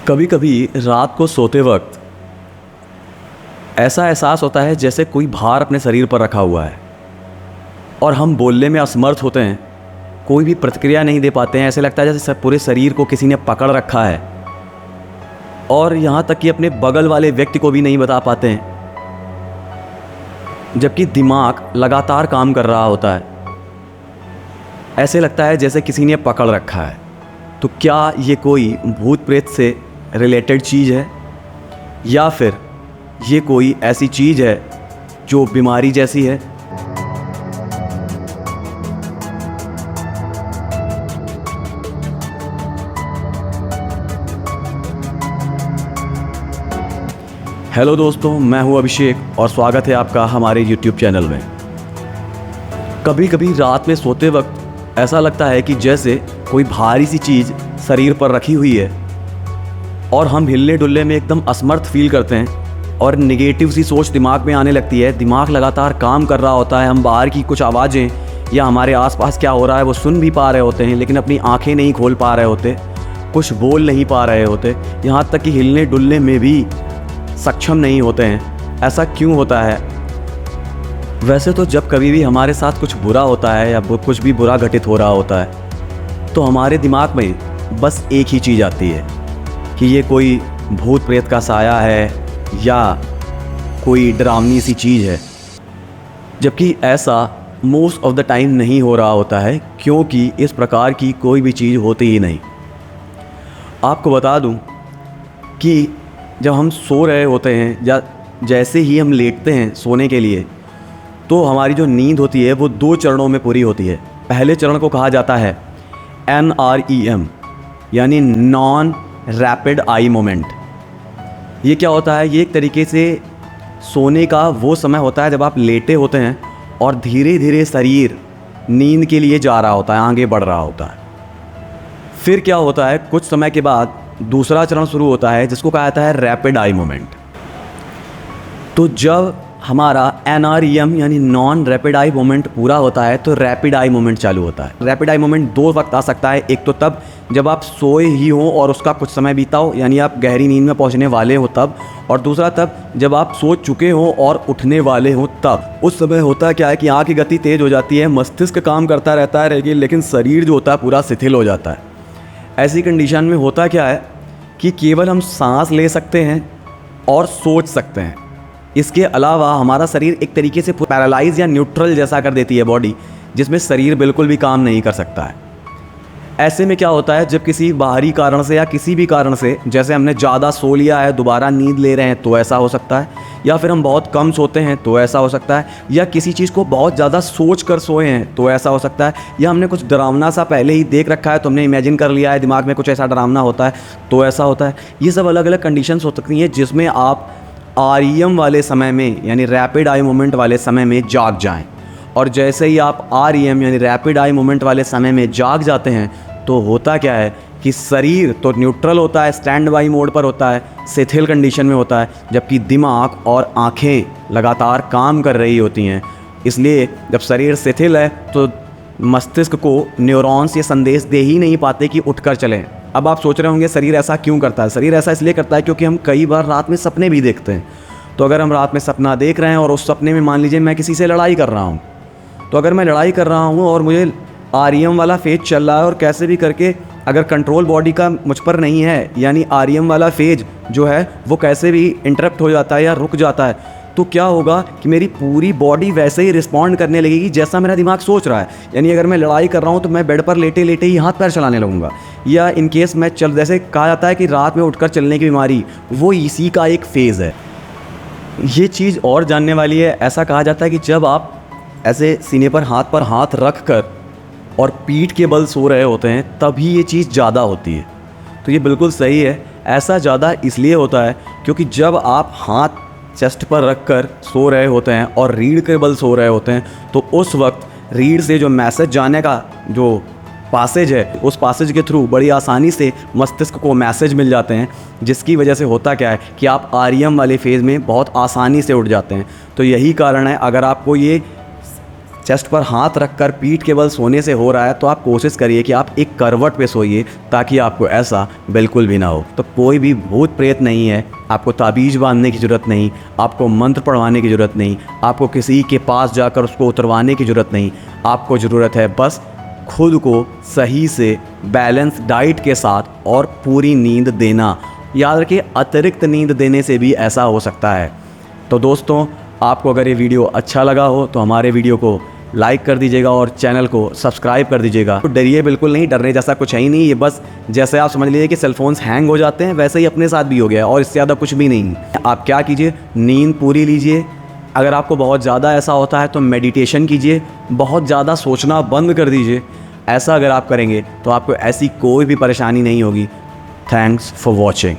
कभी कभी रात को सोते वक्त ऐसा एहसास होता है जैसे कोई भार अपने शरीर पर रखा हुआ है और हम बोलने में असमर्थ होते हैं। कोई भी प्रतिक्रिया नहीं दे पाते हैं। ऐसे लगता है जैसे पूरे शरीर को किसी ने पकड़ रखा है और यहाँ तक कि अपने बगल वाले व्यक्ति को भी नहीं बता पाते हैं, जबकि दिमाग लगातार काम कर रहा होता है। ऐसे लगता है जैसे किसी ने पकड़ रखा है। तो क्या ये कोई भूत प्रेत से रिलेटेड चीज़ है या फिर ये कोई ऐसी चीज़ है जो बीमारी जैसी है? हेलो दोस्तों, मैं हूं अभिषेक और स्वागत है आपका हमारे YouTube चैनल में। कभी कभी रात में सोते वक्त ऐसा लगता है कि जैसे कोई भारी सी चीज़ शरीर पर रखी हुई है और हम हिलने डुलने में एकदम असमर्थ फील करते हैं और नेगेटिव सी सोच दिमाग में आने लगती है। दिमाग लगातार काम कर रहा होता है। हम बाहर की कुछ आवाज़ें या हमारे आसपास क्या हो रहा है वो सुन भी पा रहे होते हैं, लेकिन अपनी आंखें नहीं खोल पा रहे होते, कुछ बोल नहीं पा रहे होते, यहाँ तक कि हिलने डुलने में भी सक्षम नहीं होते हैं। ऐसा क्यों होता है? वैसे तो जब कभी भी हमारे साथ कुछ बुरा होता है या कुछ भी बुरा घटित हो रहा होता है तो हमारे दिमाग में बस एक ही चीज़ आती है कि ये कोई भूत प्रेत का साया है या कोई डरावनी सी चीज़ है, जबकि ऐसा मोस्ट ऑफ द टाइम नहीं हो रहा होता है, क्योंकि इस प्रकार की कोई भी चीज़ होती ही नहीं। आपको बता दूं कि जब हम सो रहे होते हैं या जैसे ही हम लेटते हैं सोने के लिए, तो हमारी जो नींद होती है वो 2 चरणों में पूरी होती है। पहले चरण को कहा जाता है NREM यानी नॉन रैपिड आई मोमेंट। ये क्या होता है? ये एक तरीके से सोने का वो समय होता है जब आप लेटे होते हैं और धीरे धीरे शरीर नींद के लिए जा रहा होता है, आगे बढ़ रहा होता है। फिर क्या होता है, कुछ समय के बाद दूसरा चरण शुरू होता है जिसको कहा जाता है रैपिड आई मोमेंट। तो जब हमारा NREM यानी नॉन रैपिड आई मोमेंट पूरा होता है तो रैपिड आई मोमेंट चालू होता है। रैपिड आई मोमेंट 2 वक्त आ सकता है। एक तो तब जब आप सोए ही हो और उसका कुछ समय बीता हो, यानी आप गहरी नींद में पहुंचने वाले हो तब, और दूसरा तब जब आप सो चुके हो और उठने वाले हो तब। उस समय होता क्या है कि आँख की गति तेज़ हो जाती है, मस्तिष्क काम करता रहता है, लेकिन शरीर जो होता है पूरा शिथिल हो जाता है। ऐसी कंडीशन में होता क्या है कि केवल हम सांस ले सकते हैं और सोच सकते हैं। इसके अलावा हमारा शरीर एक तरीके से पैरालाइज या न्यूट्रल जैसा कर देती है बॉडी, जिसमें शरीर बिल्कुल भी काम नहीं कर सकता है। ऐसे में क्या होता है, जब किसी बाहरी कारण से या किसी भी कारण से, जैसे हमने ज़्यादा सो लिया है, दोबारा नींद ले रहे हैं तो ऐसा हो सकता है, या फिर हम बहुत कम सोते हैं तो ऐसा हो सकता है, या किसी चीज़ को बहुत ज़्यादा सोच कर सोए हैं तो ऐसा हो सकता है, या हमने कुछ डरावना सा पहले ही देख रखा है तो हमने इमेजिन कर लिया है दिमाग में कुछ ऐसा डरावना होता है तो ऐसा होता है। ये सब अलग अलग कंडीशंस हो सकती हैं जिसमें आप REM वाले समय में यानी रैपिड आई मोमेंट वाले समय में जाग जाएं। और जैसे ही आप REM यानी रैपिड आई मोमेंट वाले समय में जाग जाते हैं तो होता क्या है कि शरीर तो न्यूट्रल होता है, स्टैंड बाई मोड पर होता है, शिथिल कंडीशन में होता है, जबकि दिमाग और आँखें लगातार काम कर रही होती हैं। इसलिए जब शरीर शिथिल है तो मस्तिष्क को न्यूरॉन्स ये संदेश दे ही नहीं पाते कि उठकर चलें। अब आप सोच रहे होंगे शरीर ऐसा क्यों करता है? शरीर ऐसा इसलिए करता है क्योंकि हम कई बार रात में सपने भी देखते हैं। तो अगर हम रात में सपना देख रहे हैं और उस सपने में मान लीजिए मैं किसी से लड़ाई कर रहा हूँ, तो अगर मैं लड़ाई कर रहा हूँ और मुझे REM वाला फेज चल रहा है और कैसे भी करके अगर कंट्रोल बॉडी का मुझ पर नहीं है, यानी REM वाला फेज जो है वो कैसे भी इंटरप्ट हो जाता है या रुक जाता है, तो क्या होगा कि मेरी पूरी बॉडी वैसे ही रिस्पॉन्ड करने लगेगी जैसा मेरा दिमाग सोच रहा है। यानी अगर मैं लड़ाई कर रहा हूँ तो मैं बेड पर लेटे लेटे ही हाथ पैर चलाने लगूंगा, या इन केस मैं जैसे कहा जाता है कि रात में उठकर चलने की बीमारी, वो इसी का एक फेज़ है। ये चीज़ और जानने वाली है। ऐसा कहा जाता है कि जब आप ऐसे सीने पर हाथ रख कर और पीठ के बल सो रहे होते हैं तभी ये चीज़ ज़्यादा होती है। तो ये बिल्कुल सही है। ऐसा ज़्यादा इसलिए होता है क्योंकि जब आप हाथ चेस्ट पर रख कर सो रहे होते हैं और रीढ़ के बल सो रहे होते हैं तो उस वक्त रीढ़ से जो मैसेज जाने का जो पासेज है, उस पासेज के थ्रू बड़ी आसानी से मस्तिष्क को मैसेज मिल जाते हैं, जिसकी वजह से होता क्या है कि आप REM वाले फेज़ में बहुत आसानी से उठ जाते हैं। तो यही कारण है, अगर आपको ये चेस्ट पर हाथ रखकर पीठ के बल सोने से हो रहा है तो आप कोशिश करिए कि आप एक करवट पे सोइए, ताकि आपको ऐसा बिल्कुल भी ना हो। तो कोई भी भूत प्रेत नहीं है, आपको ताबीज़ बांधने की ज़रूरत नहीं, आपको मंत्र पढ़वाने की ज़रूरत नहीं, आपको किसी के पास जाकर उसको उतरवाने की ज़रूरत नहीं। आपको ज़रूरत है बस खुद को सही से बैलेंस डाइट के साथ और पूरी नींद देना। याद रखिए, अतिरिक्त नींद देने से भी ऐसा हो सकता है। तो दोस्तों, आपको अगर ये वीडियो अच्छा लगा हो तो हमारे वीडियो को लाइक कर दीजिएगा और चैनल को सब्सक्राइब कर दीजिएगा। तो डरिए बिल्कुल नहीं, डरने जैसा कुछ है ही नहीं। ये बस जैसे आप समझ लीजिए कि सेलफोन्स हैंग हो जाते हैं, वैसे ही अपने साथ भी हो गया और इससे ज़्यादा कुछ भी नहीं। आप क्या कीजिए, नींद पूरी लीजिए। अगर आपको बहुत ज़्यादा ऐसा होता है तो मेडिटेशन कीजिए, बहुत ज़्यादा सोचना बंद कर दीजिए। ऐसा अगर आप करेंगे तो आपको ऐसी कोई भी परेशानी नहीं होगी। Thanks for watching.